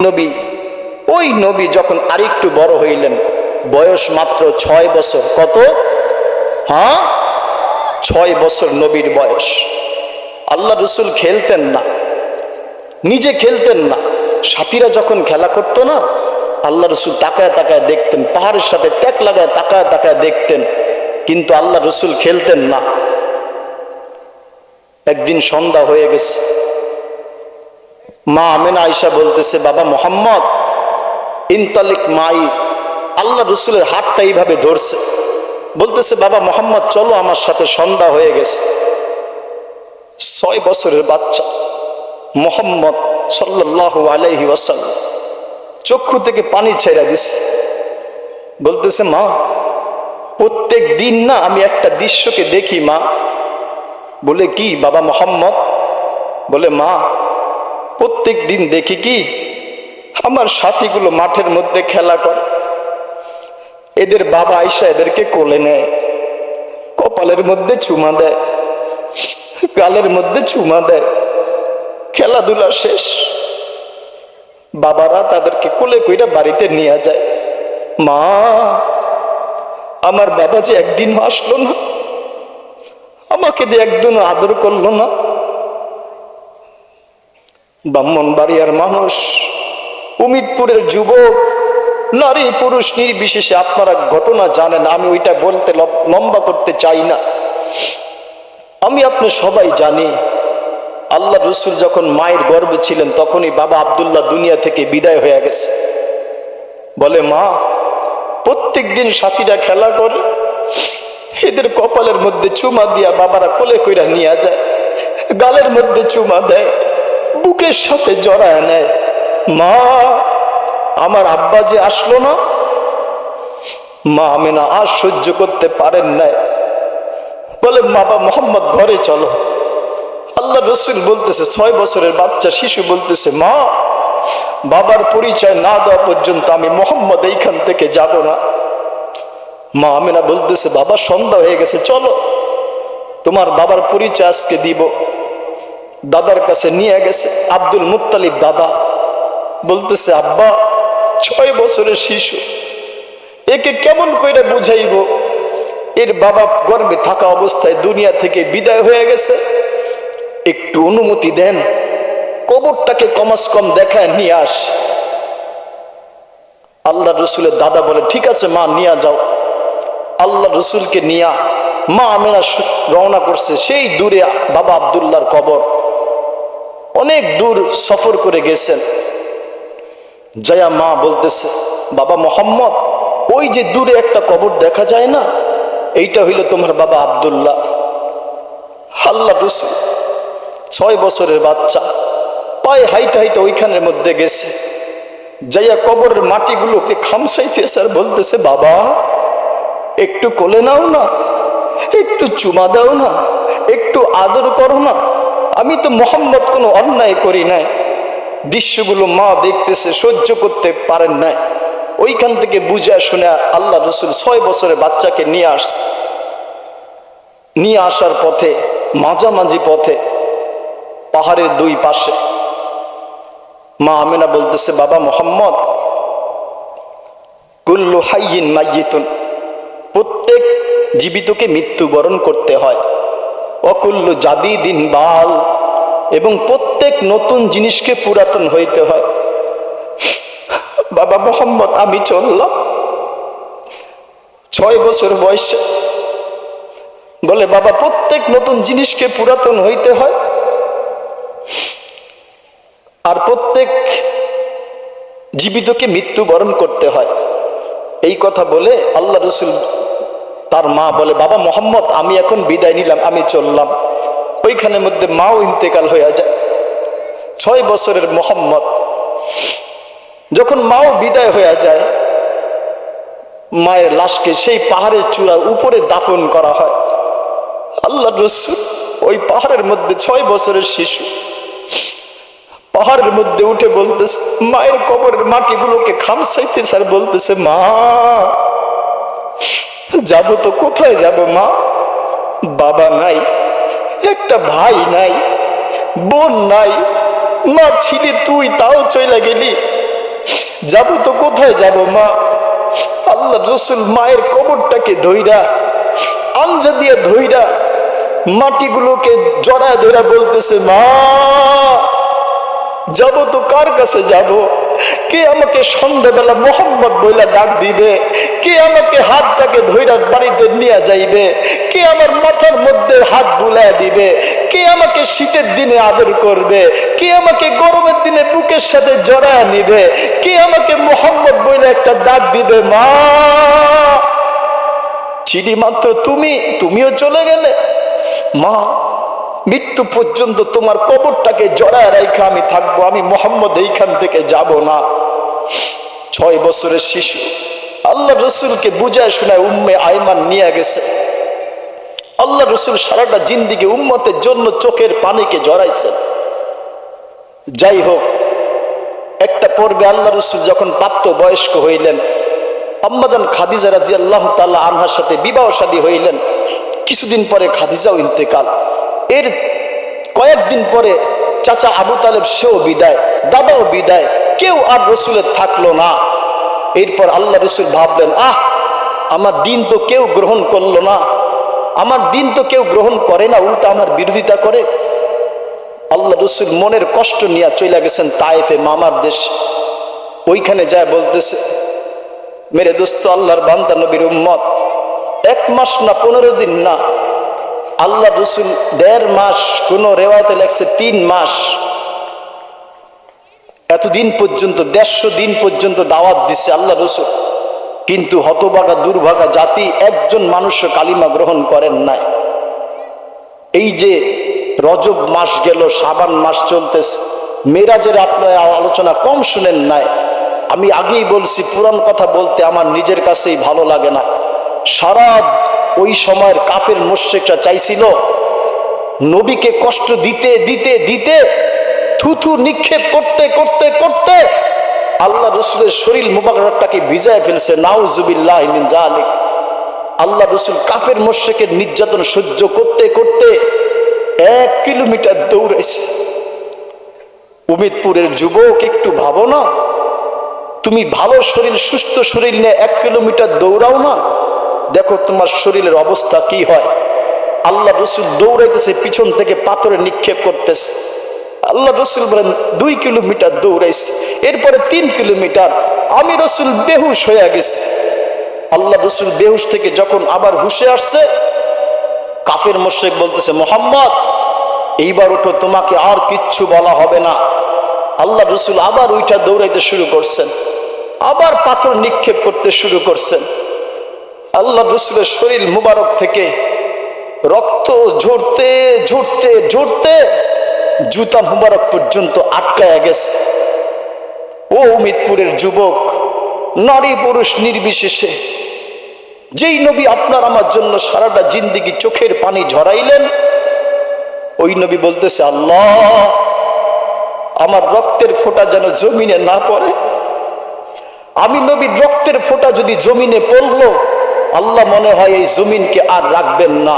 নবী, ওই নবী যখন আরেকটু বড় হইলেন, বয়স মাত্র 6 বছর। কত? হ্যাঁ, 6 বছর নবীর বয়স। আল্লাহ রসুল খেলতেন না, নিজে খেলতেন না, সাথীরা যখন খেলা করতো না, আল্লাহ রসুল তাকায় তাকায় দেখতেন, পাহাড়ের সাথে ট্যাক লাগায় তাকায় তাকায় দেখতেন, কিন্তু আল্লাহ রসুল খেলতেন না। একদিন সন্ধ্যা হয়ে গেছে, মা আমেনা আয়েশা বলতেছে, বাবা মোহাম্মদ ইনতালিক মাই। আল্লাহ রসুলের হাতটা এইভাবে ধরছে, বলতেছে, বাবা মোহাম্মদ চলো আমার সাথে, সন্ধ্যা হয়ে গেছে। 6 বছরের বাচ্চা মোহাম্মদ সাল্লাল্লাহু আলাইহি ওয়াসাল্লাম চক্ষু থেকে পানি ছেড়ে দিছে, বলতেছে, মা প্রত্যেক দিন না আমি একটা দৃশ্যকে দেখি মা। বলে, কি বাবা মোহাম্মদ? বলে, মা প্রত্যেক দিন দেখি কি, আমার সাথীগুলো মাঠের মধ্যে খেলা করে, এদের বাবা আয়েশা এদেরকে কোলে নেয়, কপালের মধ্যে চুমা দেয়, গালের মধ্যে চুমা দেয়, খেলাধুলা শেষ, বাবারা তাদেরকে কোলে কইরা বাড়িতে নিয়ে যায়। মা আমার বাবা যে একদিনও আসলো না, আমাকে যে একদিনও আদর করলো না। ব্রাহ্মণবাড়িয়ার মানুষ, উমিদপুরের যুবক, নারী পুরুষ নির্বিশেষে আপনারা ঘটনা জানেন, আমি ওইটা বলতে লম্বা করতে চাই না। আমি আপনি সবাই জানি, আল্লাহ রসুল যখন মায়ের গর্ভে ছিলেন তখনই বাবা আব্দুল্লাহ দুনিয়া থেকে বিদায় হয়ে গেছে। বলে, মা প্রত্যেক দিন সাথীরা খেলা করে, এদের কপালের মধ্যে চুমা দিয়া বাবারা কোলে কইরা নিয়ে যায়, গালের মধ্যে চুমা দেয়, বুকের সাথে জড়ায় নেয়। মা আমার আব্বা যে আসলো না। মা আমেনা আর সহ্য করতে পারেন নাই, বলে, বাবা মোহাম্মদ ঘরে চলো। আল্লাহ রসুল বলতেছে, 6 বছরের বাচ্চা শিশু বলতেছে, মা বাবার পরিচয় না দেওয়া পর্যন্ত আমি মোহাম্মদ এইখান থেকে যাব না। মা আমেনা বলতেছে, বাবা সন্ধ্যা হয়ে গেছে, চলো তোমার বাবার পরিচয় আজকে দিব। দাদার কাছে নিয়ে গেছে, আব্দুল মুত্তালিব দাদা। বলতেছে, আব্বা 6 বছরের শিশু, একে কেমন করে বুঝাইব, এর বাবা গর্ভে থাকা অবস্থায় দুনিয়া থেকে বিদায় হয়ে গেছে, একটু অনুমতি দেন, কবরটাকে কমাস কম দেখায় নিয়ে আস। আল্লাহ রসুলের দাদা বলে, ঠিক আছে মা নিয়ে যাও। আল্লাহ রসুলকে নিয়া মা আমেনা রওনা করছে। সেই দূরে বাবা আব্দুল্লাহর কবর, অনেক দূর সফর করে গেছেন। জয়া মা বলতেছে, বাবা মোহাম্মদ ওই যে দূরে একটা কবর দেখা যায় না, এইটা হইল তোমার বাবা আব্দুল্লাহ। আল্লাহ রসুল 6 বছরের বাচ্চা পায়ে হাইটা হাইটা ওইখানের মধ্যে গেছে, যাইয়া কবরের মাটিগুলোকে খামসাইতেছে আর বলতেছে, বাবা একটু কোলে নাও না, একটু চুমা দাও না, একটু আদর করো না, আমি তো মোহাম্মদ কোনো অন্যায় করি নাই। দৃশ্যগুলো মা দেখতেছে, সহ্য করতে পারেন নাই। ওইখান থেকে বুঝা শুনে আল্লাহ রসুল 6 বছরের বাচ্চাকে নিয়ে আসার পথে, মাঝামাঝি পথে পাহাড়ের 2 পাশে মা আমেনা বলতেছে, বাবা মোহাম্মদ কুল্লু হাইয়িন মাইয়িতুন, প্রত্যেক জীবিতকে মৃত্যুবরণ করতে হয়। অকুল্লু জাদিদিন বাল, এবং প্রত্যেক নতুন জিনিসকে পুরাতন হইতে হয়। বাবা মোহাম্মদ আমি চললাম 6 বছর বয়সে। বলে, বাবা প্রত্যেক নতুন জিনিসকে পুরাতন হইতে হয়, আর প্রত্যেক জীবিতকে মৃত্যুবরণ করতে হয়। এই কথা বলে আল্লাহ রসুল তার মা বলে, বাবা মোহাম্মদ আমি এখন বিদায় নিলাম, আমি চললাম। ওইখানের মধ্যে মাও ইন্তেকাল হয়ে যায়। 6 বছরের মোহাম্মদ যখন মাও বিদায় হয়ে যায়, মায়ের লাশকে সেই পাহাড়ের চূড়ার উপরে দাফন করা হয়। আল্লাহ রসুল ওই পাহাড়ের মধ্যে 6 বছরের শিশু পাহাড়ের মধ্যে উঠে বলতেছে, মায়ের কবরের মাটিগুলোকে খামসাইতেছে আর বলতেছে, মা যাবো তো কোথায় যাব মা, বাবা নাই, একটা ভাই নাই, বোন নাই, মা ছিলি তুই তাও চলে গেলি, যাবো তো কোথায় যাব মা? আল্লাহ রসুল মায়ের কবরটাকে ধইরা আঞ্জা দিয়ে ধইরা মাটিগুলোকে জড়ায় ধরা বলতেছে, মা যাব তো কার কাছে যাব? কে আমাকে সন্ধ্যাবেলা মোহাম্মদ বইলা ডাক দিবে? কে আমাকে হাতটাকে ধইরা বাড়িতে নিয়ে যাইবে? কে আমার মাথার মধ্যে হাত বুলায় দিবে? কে আমাকে শীতের দিনে আদর করবে? কে আমাকে গরমের দিনে বুকের সাথে জড়ায় নিবে? কে আমাকে মোহাম্মদ বইলা একটা ডাক দিবে? মা চিঠি মাত্র তুমিও চলে গেলে। মা মৃত্যু পর্যন্ত তোমার কবরটাকে জড়ায় রাইখা আমি থাকবো, আমি মোহাম্মদ এইখান থেকে যাব না। 6 বছরের শিশু আল্লাহ রসুলকে বুঝায় শোনায় উম্মে আয়মান নিয়ে গেছে। আল্লাহ রসুল সারাটা জিন্দিগি উম্মতের জন্য চোখের পানিকে জড়াইছেন। যাই হোক, একটা পর্বে আল্লাহ রসুল যখন প্রাপ্ত বয়স্ক হইলেন, আম্মাজান খাদিজা রাদিয়াল্লাহু তাআলা আনহার সাথে বিবাহ শাদী হইলেন। কিছুদিন পরে খাদিজাও ইন্তেকাল। এর কয়েকদিন পরে চাচা আবু তালেব সেও বিদায়, দাদাও বিদায়, কেউ আর রসুলের থাকলো না। এরপর আল্লাহ রসুল ভাবলেন, আমার দিন তো কেউ গ্রহণ করলো না, আমার দিন তো কেউ গ্রহণ করে না, উল্টা আমার বিরোধিতা করে। আল্লাহ রসুল মনের কষ্ট নিয়ে চলে গেছেন তায়েফে, মামার দেশ। ওইখানে যায় বলতেছে, মেরে দোস্ত আল্লাহর বান্দা নবীর উম্মত, 1 মাস না 15 দিন না, আল্লাহ রসুল 1.5 মাস, কোন রেওয়ায়তে লেখছে 3 মাস, এতদিন পর্যন্ত 150 দিন পর্যন্ত দাওয়াত দিচ্ছে আল্লাহ রসুল। কিন্তু হতভাগা দুর্ভাগা জাতি একজন মানুষ কালিমা গ্রহণ করেন নাই। এই যে রজব মাস গেল, শাবান মাস চলতেছে, মেরাজের আপনার আলোচনা কম শুনেন নাই। আমি আগেই বলছি, পুরান কথা বলতে আমার নিজের কাছেই ভালো লাগে না। সারা ওই সময়ের কাফের মুশরিকরা চাইছিল নবীকে কষ্ট দিতে দিতে দিতে, থুথু নিক্ষেপ করতে করতে করতে আল্লাহ রসুলের শরীর মুবারকটাকে ভিজায় ফেলছে। নাউজুবিল্লাহি মিন যালিক। আল্লাহ রসুল কাফের মুশরিকের নির্যাতন সহ্য করতে করতে 1 কিলোমিটার দৌড়াইছে। উমিদপুরের যুবক, একটু ভাবো না, তুমি ভালো শরীর, সুস্থ শরীর নিয়ে 1 কিলোমিটার দৌড়াও না, দেখো তোমার শরীরের অবস্থা কি হয়। আল্লাহ রসুল দৌড়াইতেছে, পিছন থেকে পাথরে নিক্ষেপ করতেছে। আল্লাহ রসুল বলেন 2 কিলোমিটার দৌড়াইছে, এরপরে 3 কিলোমিটার, আমি রসুল বেহুশ হয়ে গেছি। আল্লাহ রসুল বেহুশ থেকে যখন আবার হুশে আসছে, কাফের মুশরিক বলতেছে, মোহাম্মদ এইবার ওঠো, তোমাকে আর কিচ্ছু বলা হবে না। আল্লাহ রসুল আবার ওইটা দৌড়াইতে শুরু করছেন, আবার পাথর নিক্ষেপ করতে শুরু করছেন। আল্লাহ রসুলের শরীর মুবারক থেকে রক্ত ঝরতে ঝরতে ঝরতে জুতা মুবারক পর্যন্ত আটকায় গেছে। ও উমিদপুরের যুবক, নারী পুরুষ নির্বিশেষে, যেই নবী আপনার আমার জন্য সারাটা জিন্দিগি চোখের পানি ঝরাইলেন, ওই নবী বলতেছে, আল্লাহ আমার রক্তের ফোঁটা যেন জমিনে না পড়ে। আমি নবীর রক্তের ফোঁটা যদি জমিনে পড়লো, আল্লাহ মনে হয় এই জমিনকে আর রাখবেন না।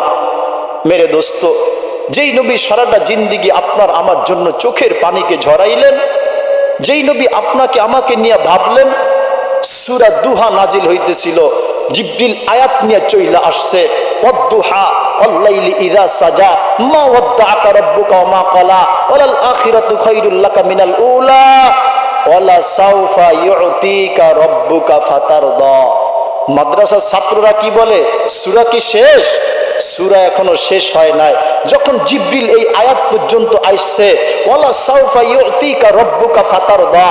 মেরে দোস্ত, যেই নবী সারাটা জিন্দিগি আপনার আমার জন্য চোখের পানিকে ঝরাইলেন, যেই নবী আপনাকে আমাকে নিয়ে ভাবলেন, সূরা দুহা নাজিল হইতেছিল, জিবরিল আয়াত নিয়ে চইলা আসছে, ওয়াদ-দুহা ওয়াল-লাইলি ইযা সাজা মা ওয়াদ্দাআকা রাব্বুকা ওয়া মা ক্বালা ওয়ালাল আখিরাতু খায়রুল লাকা মিনাল উলা ওয়ালা সাওফা ইউতিকা রাব্বুকা ফাতারদা। মাদ্রাসার ছাত্ররা কি বলে, সূরা কি শেষ? সূরা এখনো শেষ হয় নাই। যখন জিবরিল এই আয়াত পর্যন্ত আসছে, ওয়ালা সাওফা ইউতিকা রাব্বুকা ফাতারদা,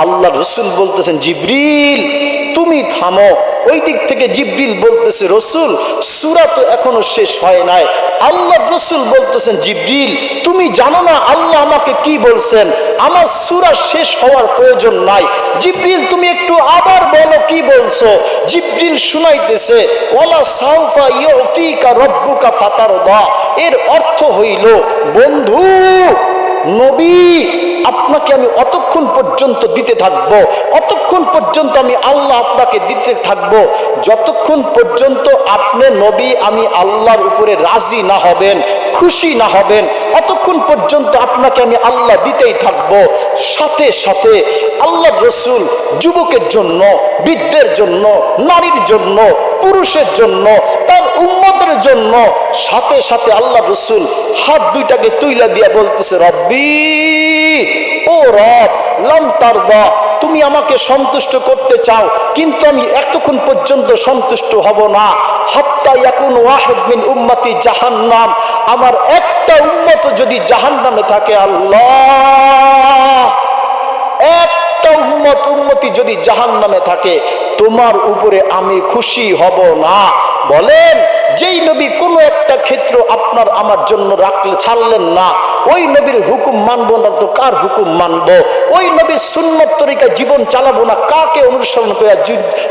আল্লাহ রসুল বলতেছেন, জিবরিল তুমি থামো। ওই দিক থেকে জিবরিল বলতেছে, রসুল সূরা তো এখনো শেষ হয় নাই। আল্লাহ রসুল বলতেছেন, জিবরিল তুমি জানো না আল্লাহ আমাকে কি বলছেন, আমার সূরা শেষ হওয়ার প্রয়োজন নাই। জিবরিল তুমি একটু আবার বলো কি বলছো। জিবরিল শুনাইতেছে, ওয়ালা সাওফা ইউতিকা রাব্বুকা ফাতারদা। এর অর্থ হইল, বন্ধু নবী আপনাকে আমি অতক্ষণ পর্যন্ত দিতে থাকবো, অতক্ষণ পর্যন্ত আমি আল্লাহ আপনাকে দিতে থাকবো, যতক্ষণ পর্যন্ত আপনি নবী আমি আল্লাহর উপরে রাজি না হবেন, খুশি না হবেন, অতক্ষণ পর্যন্ত আপনাকে আমি আল্লাহ দিতেই থাকবো। সাথে সাথে আল্লাহ রসুল যুবকের জন্য, বৃদ্ধের জন্য, নারীর জন্য, পুরুষের জন্য, তার উম্মতের জন্য সাথে সাথে আল্লাহ রসুল হাত দুইটাকে তুইলা দিয়া বলতেছে, রব্বি, ও রব, লাম তারদা, তুমি আমাকে সন্তুষ্ট করতে চাও, কিন্তু আমি এতক্ষণ পর্যন্ত সন্তুষ্ট হব না, হাত্তা ইয়াকুন ওয়াহিদ মিন উম্মতি জাহান্নাম, আমার একটা উম্মত যদি জাহান্নামে থাকে, আল্লাহ, একটা উম্মতি যদি জাহান্নামে থাকে, তোমার উপরে আমি খুশি হব না। বলেন, যেই নবী কোনো একটা ক্ষেত্র আপনার আমার জন্য রাখলে, ছাড়লেন না, ওই নবীর হুকুম মানবো না তো কার হুকুম মানবো? ওই নবীর সুন্নত তরিকায় জীবন চালাবো না কাকে অনুসরণ করে?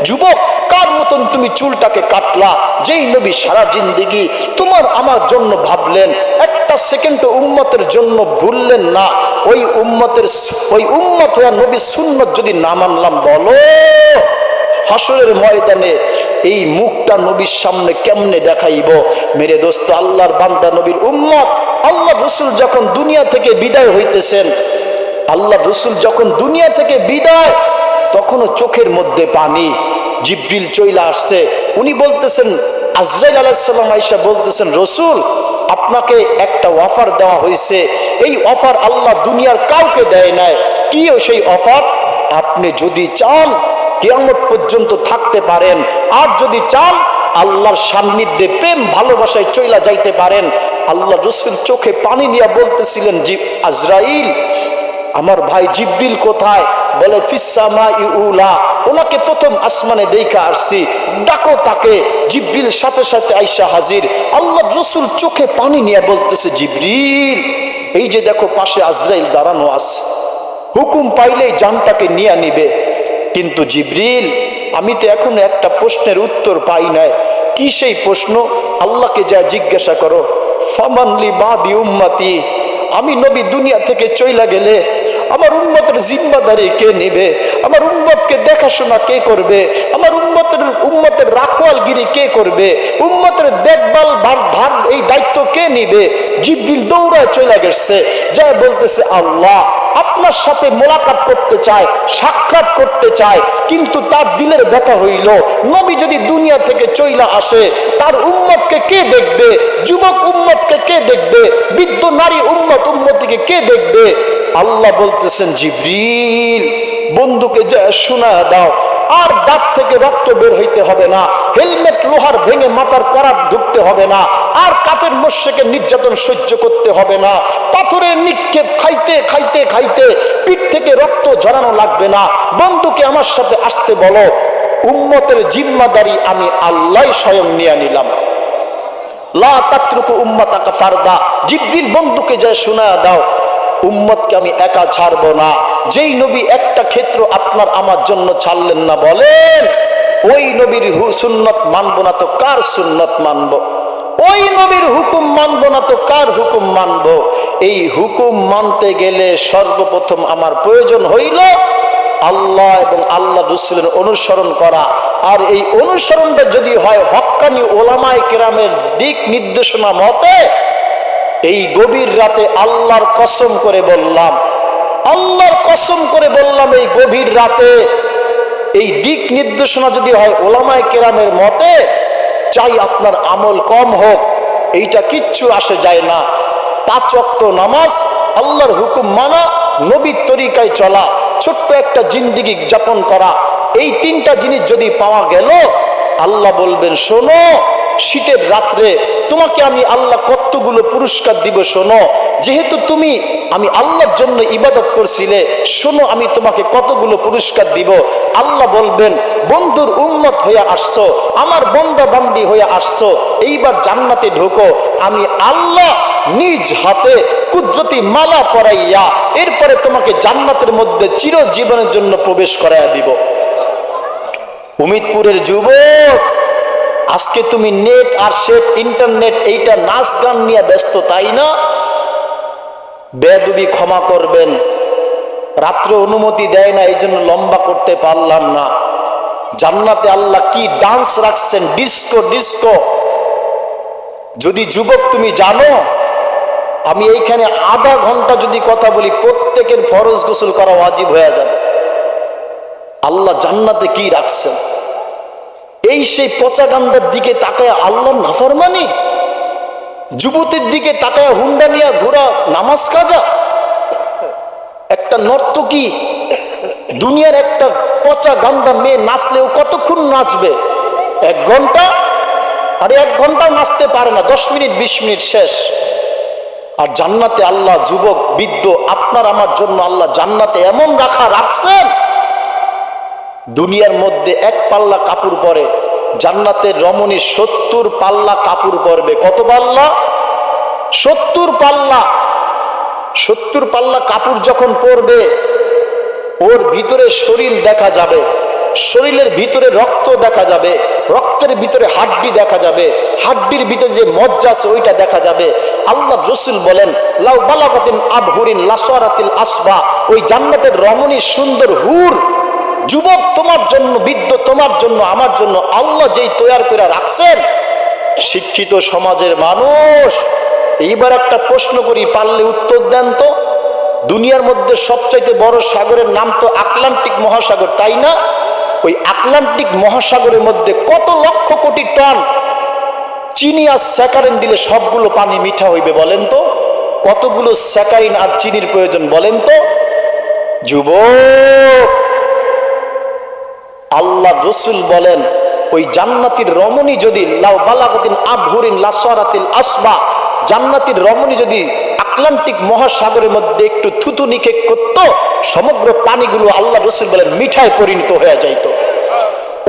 যুবক, কার মতন তুমি চুলটাকে কাটলা? যেই নবী সারা জিন্দেগি তোমার আমার জন্য ভাবলেন, একটা সেকেন্ড উম্মতের জন্য ভুললেন না, ওই উম্মত হয়ে নবীর সুন্নত যদি না মানলাম, বলো হাসরের ময়দানে এই মুখটা নবীর সামনে কেমনে দেখাইব? মেরে দোস্ত, আল্লাহর বান্দা নবীর উম্মত, আল্লাহ রসুল যখন দুনিয়া থেকে বিদায় হইতেছেন, আল্লাহ রসুল যখন দুনিয়া থেকে বিদায়, তখনও চোখের মধ্যে পানি। জিবরিল চইলা আসছে, উনি বলতেছেন, আজরাইল আলাইহিস সালাম আয়েশা বলতেছেন, রসুল, আপনাকে একটা অফার দেওয়া হয়েছে, এই অফার আল্লাহ দুনিয়ার কাউকে দেয় নাই। কি সেই অফার? আপনি যদি চান কিয়ামত পর্যন্ত থাকতে পারেন, আর যদি চান আল্লাহর সান্নিধ্যে প্রেম ভালোবাসায় চইলা যাইতে পারেন। আল্লাহ রসুল চোখে পানি নিয়ে বলতেছিলেন, আজরাইল, আমার ভাই জিবরিল কোথায়? বলে, ফিসসামা ইউলা, ওনাকে প্রথম আসমানে দেখা আসছি, ডাকো তাকে। জিবরিল সাথে সাথে আইসা হাজির। আল্লাহ রসুল চোখে পানি নিয়ে বলতেছে, জিবরিল, এই যে দেখো পাশে আজরাইল দাঁড়ানো আছে, হুকুম পাইলেই জানটাকে নিয়ে নিবে। কিন্তু জিবরিল, আমি তো এখন একটা প্রশ্নের উত্তর পাই নাই। কি সেই প্রশ্ন? আল্লাহকে যা জিজ্ঞাসা করো, ফামানলি বাদি উম্মতি, আমি নবী দুনিয়া থেকে চইলা গেলে আমার উম্মতের জিম্মাদারি কে নেবে? আমার উম্মতকে দেখাশোনা কে করবে? আমার উম্মতের রাখওয়ালগিরি কে করবে? উম্মতের দেখভাল ভার এই দায়িত্ব কে নিবে? জিবরিল দৌড়ায় চলে গেছে, যা বলতেছে, আল্লাহ আপনার সাথে মোলাকাত করতে চায়, সাক্ষাৎ করতে চায়, কিন্তু তার দিলের ব্যথা হইল, নবী যদি দুনিয়া থেকে চইলা আসে, তার উম্মতকে কে দেখবে? যুবক উম্মতকে কে দেখবে? বৃদ্ধ নারী উম্মতিকে কে দেখবে? আল্লাহ বলতেছেন, জিবরিল, বন্ধুকে যা শোনা দাও, আর দাঁত থেকে রক্ত বের হইতে হবে না, হেলমেট লোহার ভেঙে মাথার করাত ঢুকতে হবে না, আর কাফের মুশরিকের নির্যাতন সহ্য করতে হবে না, পাথরের নিক্ষেপ খাইতে খাইতে খাইতে পিঠ থেকে রক্ত ঝরানো লাগবে না। বন্ধুকে আমার সাথে আসতে বলো, উম্মতের জিম্মাদারি আমি আল্লাহ স্বয়ং নিয়ে নিলাম। লা তাতরুকু উম্মাতাকা ফারদা, জিবরিল বন্ধুকে যা শোনা দাও, উম্মতকে আমি একা ছাড়বো না। যেই নবী একটা ক্ষেত্র আপনার আমার জন্য ছাড়লেন না, বলেন ওই নবীর সুন্নত মানবো না তো কার সুন্নত মানবো? ওই নবীর হুকুম মানবো না তো কার হুকুম মানবো? এই হুকুম মানতে গেলে সর্বপ্রথম আমার প্রয়োজন হইল আল্লাহ এবং আল্লাহ রাসূলের অনুসরণ করা। আর এই অনুসরণটা যদি হয় হক্কানি ওলামায়ে কেরামের দিক নির্দেশনা মতে, এই গভীর রাতে আল্লাহর কসম করে বললাম, আল্লাহর কসম করে বললাম, এই গভীর রাতে এই দিক নির্দেশনা যদি হয় ওলামায়ে কেরামের মতে, চাই আপনার আমল কম হোক, এইটা কিচ্ছু আসে যায় না। 5 ওয়াক্ত নামাজ, আল্লাহর হুকুম মানা, নবীর তরিকায় চলা, ছোট্ট একটা জিন্দেগি যাপন করা, এই 3টা জিনিস যদি পাওয়া গেল, আল্লাহ বলবেন, শোনো, শীতের রাত্রে তোমাকে আমি আল্লাহ কতগুলো পুরস্কার দিব, শোনো, যেহেতু তুমি আমি আল্লাহর জন্য ইবাদত করছিলে, শোনো আমি তোমাকে কতগুলো পুরস্কার দিব। আল্লাহ বলবেন, বন্ধুর উম্মত হয়ে আসছো, আমার বান্দা বান্দি হয়ে আসছো, এইবার জান্নাতে ঢোকো। আমি আল্লাহ নিজ হাতে কুদরতি মালা পরাইয়া এরপরে তোমাকে জান্নাতের মধ্যে চিরজীবনের জন্য প্রবেশ করাইয়া দিব। উমিদপুরের যুবক, আজকে তুমি নেট আর সেট ইন্টারনেট এইটা নাচ গান নিয়ে ব্যস্ত, তাই না? বেয়াদবি ক্ষমা করবেন, রাত্রে অনুমতি দেয় না, এই জন্য লম্বা করতে পারলাম না। জান্নাতে আল্লাহ কি ডান্স রাখছেন, ডিস্কো ডিস্কো। যদি যুবক তুমি জানো, আমি এইখানে আধা ঘন্টা যদি কথা বলি, প্রত্যেকের ফরজ গোসল করা ওয়াজিব হয়ে যাবে। আল্লাহ জান্নাতে কি রাখছেন, এই সেই পচা গান্ধার দিকে তাকায় আল্লাহর নাফরমানি, যুবতীর দিকে তাকায় হুন্ডা নিয়ে ঘোরা নামাজ কাজা। একটা নর্তকী, দুনিয়ার একটা পচা গান্দা মেয়ে নাচলেও কতক্ষণ নাচবে? 1 ঘন্টা। আরে 1 ঘন্টাও নাচতে পারে না, 10 মিনিট 20 মিনিট শেষ। আর জান্নাতে আল্লাহ যুবক বৃদ্ধ আপনার আমার জন্য আল্লাহ জান্নাতে এমন রাখছেন, দুনিয়ার মধ্যে 1 পাল্লা কাপড় পরে, জান্নাতের রমণী 70 পাল্লা কাপড় পরবে। কত পাল্লা? 70 পাল্লা। 70 পাল্লা কাপড় যখন পরবে, ওর ভিতরে শরীর দেখা যাবে, শরীরের ভিতরে রক্ত দেখা যাবে, রক্তের ভিতরে হাড্ডি দেখা যাবে, হাড্ডির ভিতরে যে মজ্জা আছে ওইটা দেখা যাবে। আল্লাহ রসুল বলেন, লাউ বালাগাতিন আবহুরিন লাসওয়ারাতিল আসবা, ওই জান্নাতের রমণী সুন্দর হুর যুবক তোমার জন্য, বৃদ্ধ তোমার জন্য, আমার জন্য আল্লাহ যেই তৈরি করে রাখছেন। শিক্ষিত সমাজের মানুষ, এইবার একটা প্রশ্ন করি, পারলে উত্তর দেন তো। দুনিয়ার মধ্যে সবচাইতে বড় সাগরের নাম তো আটলান্টিক মহাসাগর, তাই না? ওই আটলান্টিক মহাসাগরের মধ্যে কত লক্ষ কোটি টন চিনি আর স্যাকারিন দিলে সবগুলো পানি মিঠা হইবে বলেন তো? কতগুলো স্যাকারিন আর চিনির প্রয়োজন বলেন তো? যুবক, আল্লাহ রসুল বলেন, ওই জান্নাতির রমণী যদি লাউ বালাগাতিন আবহুরিন লাসওয়ারাতিল আসবা, জান্নাতির রমণী যদি আটলান্টিক মহাসাগরের মধ্যে একটু থুতু নিক্ষেপ করত, সমগ্র পানিগুলো আল্লাহ রসুল বলেন মিঠায় পরিণত হয়ে যাইত।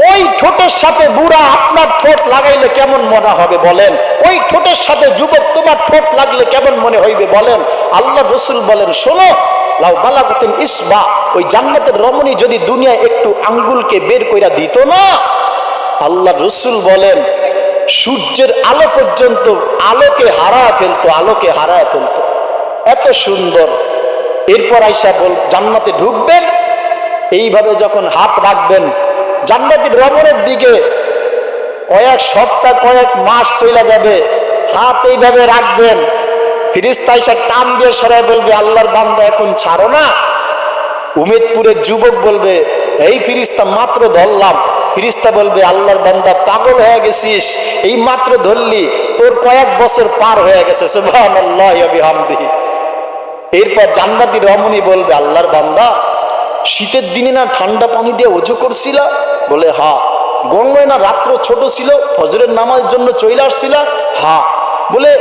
ওই ঠোঁটের সাথে বুড়া আপনার ঠোঁট লাগাইলে কেমন মনে হবে বলেন? ওই ঠোঁটের সাথে যুবক তোমার ঠোঁট লাগলে কেমন মনে হইবে বলেন? আল্লাহ রসুল বলেন, শোনো, লাউ বালাগাতিন ইসবা, ওই জান্নাতের রমণী যদি দুনিয়ায় একটু আঙ্গুলকে বের কইরা দিত না, আল্লাহ রসুল বলেন সূর্যের আলো পর্যন্ত আলোকে হারায় ফেলতো, আলোকে হারায় ফেলতো, এত সুন্দর। এরপর আইসা জান্নাতে ঢুকবেন, এইভাবে যখন হাত রাখবেন জান্নাতের রমণের দিকে, কয়েক সপ্তাহ কয়েক মাস চলে যাবে, হাত এইভাবে রাখবেন, ফেরেশতা আইসা টান দিয়ে সরাই বলবে, আল্লাহর বান্দা এখন ছাড়ো না। উমেদপুরের যুবক বলবে, এই ফেরেশতা মাত্র ধরলাম। ফেরেশতা বলবে, আল্লাহর বান্দা পাগল হয়ে গেছিস, এই মাত্র ধরলি, তোর কয়েক বছর পার হয়ে গেছে। সুবহানাল্লাহি ওয়া বিহামদিহি। এরপর জান্নাতি রমণী বলবে, আল্লাহর বান্দা শীতের দিনে না ঠান্ডা পানি দিয়ে ওযু করছিলা? বলে, হ্যাঁ। গঙ্গায় না রাত্র ছোট ছিল, ফজরের নামাজের জন্য চলে আসছিলা? হ্যাঁ। বলে,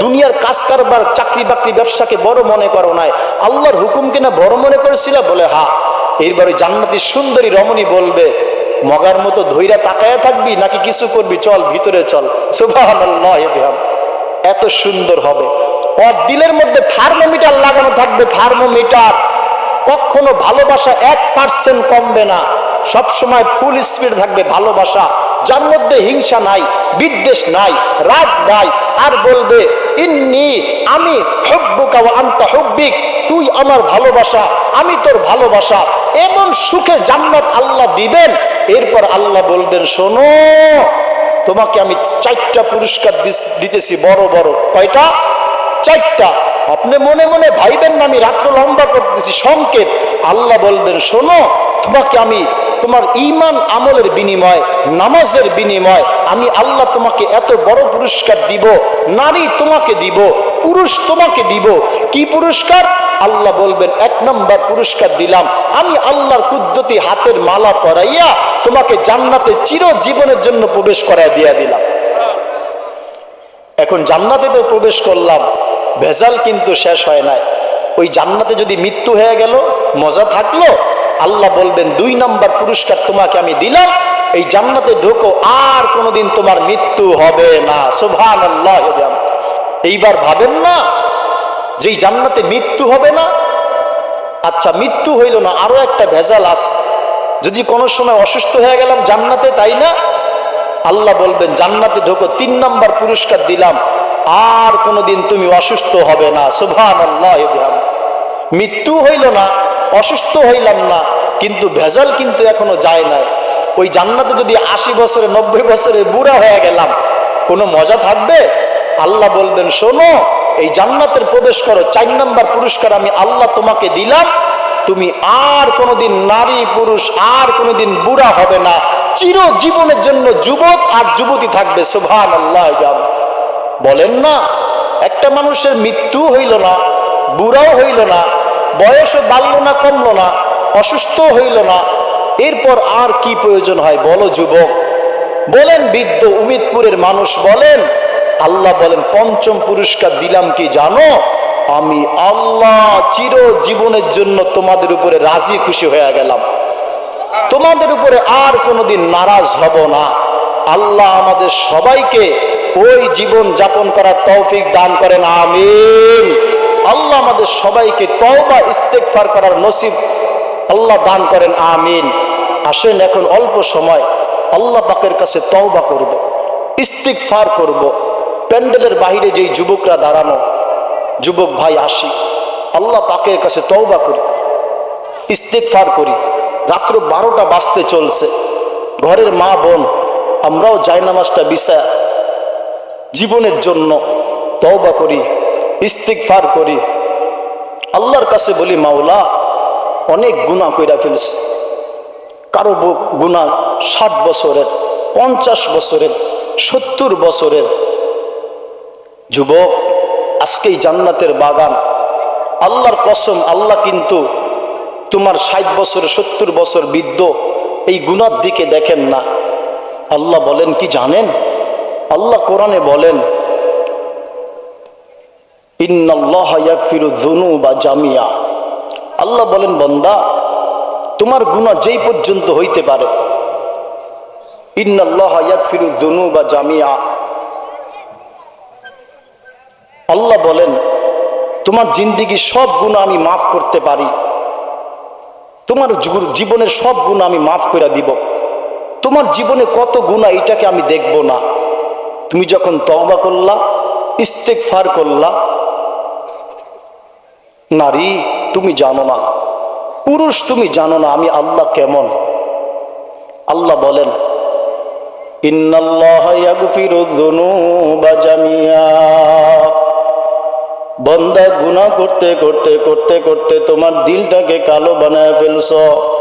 দুনিয়ার কাজ কারবার চাকরি বাকরি ব্যবসাকে বড় মনে করো নাই, আল্লাহর হুকুমকে না বড় মনে করেছিলা? বলে, হ্যাঁ। এরবারে জান্নাতি সুন্দরী রমণী বলবে, মগার মতো ধৈর্য তাকায়া থাকবি নাকি কিছু করবি? চল ভিতরে চল। সুবহানাল্লাহি ওয়া বিহামদিহি। এত সুন্দর হবে। ওর দিলের মধ্যে থার্মোমিটার লাগানো থাকবে, থার্মোমিটার। কখনো ভালোবাসা 1% কমবে না, সব সময় ফুল স্পিড থাকবে ভালোবাসা, যার মধ্যে হিংসা নাই, বিদ্বেষ নাই, রাগ নাই। আর বলবে, ইন্নী, আমি হুব্বুকা ওয়া আনতা হুব্বিক, তুই আমার ভালোবাসা, আমি তোর ভালোবাসা। এমন সুখে জান্নাত আল্লাহ দিবেন। এরপর আল্লাহ বলবেন, শোনো, তোমাকে আমি 4টা পুরস্কার দিতেছি, বড় বড়। কয়টা? 4টা। আপনি মনে মনে ভাইবেন না আমি রাত্র লম্বা করতেছি, সংকেত। আল্লাহ বলবেন, শোনো, তোমাকে আমি তোমার ঈমান আমলের বিনিময়, নামাজের বিনিময় আমি আল্লাহ তোমাকে এত বড় পুরস্কার দিব। নারী তোমাকে দিব, পুরুষ তোমাকে দিব। কি পুরস্কার? আল্লাহ বলবেন, 1 নম্বর পুরস্কার দিলাম, আমি আল্লাহর কুদরতি হাতের মালা পরাইয়া তোমাকে জান্নাতে চিরজীবনের জন্য প্রবেশ করায় দিয়া দিলাম। এখন জান্নাতে তো প্রবেশ করলাম, ভেজাল কিন্তু শেষ হয় নাই। ওই জান্নাতে যদি মৃত্যু হয়ে গেল, মজা থাকলো? আল্লাহ বলবেন, 2 নম্বর পুরস্কার তোমাকে আমি দিলাম, এই জান্নাতে ঢোকো, আর কোনোদিন তোমার মৃত্যু হবে না। সুবহানাল্লাহ। এইবার ভাবেন না যে এই জান্নাতে মৃত্যু হবে না? আচ্ছা, মৃত্যু হইল না, আরো একটা ভেজাল আছে। যদি কোনো সময় অসুস্থ হয়ে গেলাম জান্নাতে, তাই না? আল্লাহ বলবেন, জান্নাতে ঢোকো, 3 নম্বর পুরস্কার দিলাম, আর কোনোদিন তুমি অসুস্থ হবে না। সুবহানাল্লাহ। মৃত্যু হইল না, অসুস্থ হইলাম না, কিন্তু ভেজাল কিন্তু এখনো যায় নাই। ওই জান্নাতে যদি 80 বছরে 90 বছরে বুড়া হয়ে গেলাম, কোনো মজা থাকবে? আল্লাহ বলবেন, শোনো, এই জান্নাতের প্রবেশ করো, 4 নম্বর পুরস্কার আমি আল্লাহ তোমাকে দিলাম, তুমি আর কোনোদিন নারী পুরুষ আর কোনোদিন বুড়া হবে না, চিরজীবনের জন্য যুবক আর যুবতী থাকবে। সুবহানাল্লাহ। বলেন না, একটা মানুষের মৃত্যু হইল না, বুড়াও হইল না, বয়সও বাড়লো না কমলো না, অসুস্থ হইল না, এরপর আর কি প্রয়োজন হয় বলো যুবক? বলেন বৃদ্ধ উমিদপুরের মানুষ বলেন। আল্লাহ বলেন, 5ম পুরস্কার দিলাম কি জানো? আমি আল্লাহ চিরজীবনের জন্য তোমাদের উপরে রাজি খুশি হয়ে গেলাম, তোমাদের উপরে আর কোনোদিন নারাজ হব না। আল্লাহ আমাদের সবাইকে ওই জীবন যাপন করার তৌফিক দান করেন, আমিন। আল্লাহ আমাদের সবাইকে তওবা ইস্তেগফার করার নসিব আল্লাহ দান করেন, আমিন। আসেন এখন অল্প সময় আল্লাহ পাকের কাছে তওবা করব, ইস্তিগফার করব। প্যান্ডেলের বাইরে যেই যুবকরা দাঁড়ানো, যুবক ভাই আসি, আল্লাহ পাকের কাছে তওবা করি, ইস্তিগফার করি। রাত্র 12টা বাজতে চলছে, ঘরের মা বোন আমরাও জায়নামাজটা বিছায়া জীবনের জন্য তওবা করি, ইস্তিগফার করি। আল্লাহর কাছে বলি, মাওলা অনেক গুনাহ কইরা ফেলছি, কারো গুনাহ 60 বছরের, 50 বছরের, 70 বছরের। যুবক, আজকেই জান্নাতের বাগান, আল্লাহর কসম, আল্লাহ কিন্তু তোমার 60 বছর 70 বছর বৃদ্ধ এই গুনার দিকে দেখেন না। আল্লাহ বলেন কি জানেন? আল্লাহ কোরআনে বলেন, ইন্নাল্লাহা ইয়াগফিরু যুনুবা জামিয়া। আল্লাহ বলেন, বান্দা তোমার গুনাহ যেই পর্যন্ত হইতে পারে, ইন্নাল্লাহা ইয়াগফিরু যুনুবা জামিয়া। আল্লাহ বলেন, তোমার জিন্দেগির সব গুনাহ আমি মাফ করতে পারি, তোমার জীবনের সব গুনাহ আমি মাফ করে দিব। তোমার জীবনে কত গুনাহ এটাকে আমি দেখব না। তুমি যখন তওবা করলা, ইস্তেগফার করলা। নারী তুমি জানো না, পুরুষ তুমি জানো না আমি আল্লাহ কেমন। আল্লাহ বলেন, ইন্নাল্লাহা ইয়াগফিরু যুনুবা জামিয়া। বান্দা গুনাহ করতে করতে করতে করতে তোমার দিলটাকে কালো বানায় ফেলছো।